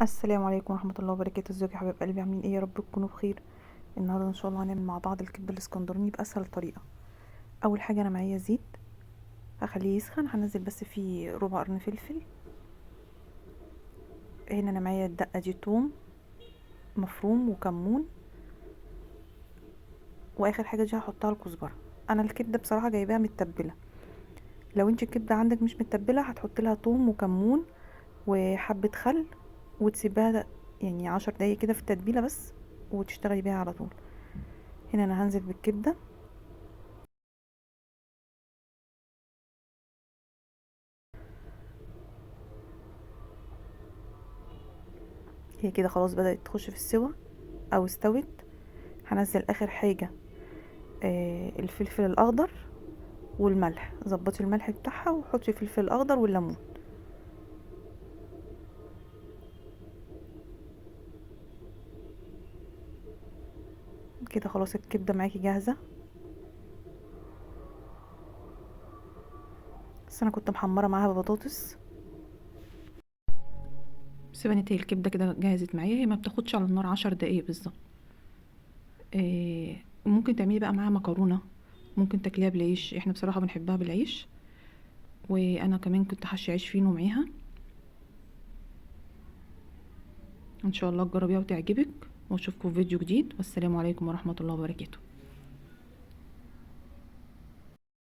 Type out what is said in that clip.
السلام عليكم ورحمة الله وبركاته. ازيكم يا حبايب قلبي؟ عاملين ايه؟ يا رب تكونوا بخير. النهارده ان شاء الله هنعمل مع بعض الكبده الاسكندراني باسهل طريقه. اول حاجه انا معايا زيت، هخليه يسخن، هنزل بس فيه ربع قرن فلفل. هنا انا معايا الدقه دي توم مفروم وكمون، واخر حاجه دي هحطها الكزبره. انا الكبده بصراحه جايباها متبله، لو انت الكبده عندك مش متبله هتحط لها توم وكمون وحبه خل وتسيبها يعني 10 دقايق كده في التتبيله بس، وتشتغلي بيها على طول. هنا انا هنزل بالكبده، هي كده خلاص بدأت تخش في السوا او استوت. هنزل اخر حاجة الفلفل الاخضر والملح، ظبطي الملح بتاعها وحطي الفلفل الاخضر والليمون. كده خلاص الكبدة معاكي جاهزة، بس انا كنت محمرة معاها بطاطس. سيبني هي الكبدة كده جهزت معايا، هي ما بتاخدش على النار 10 دقايق بالظبط. ممكن تعملي بقى معاها مكرونة، ممكن تاكليها بالعيش، احنا بصراحة بنحبها بالعيش، وانا كمان كنت حاشي عيش فينو معاها. ان شاء الله تجربيها وتعجبك، واشوفكم في فيديو جديد، والسلام عليكم ورحمة الله وبركاته.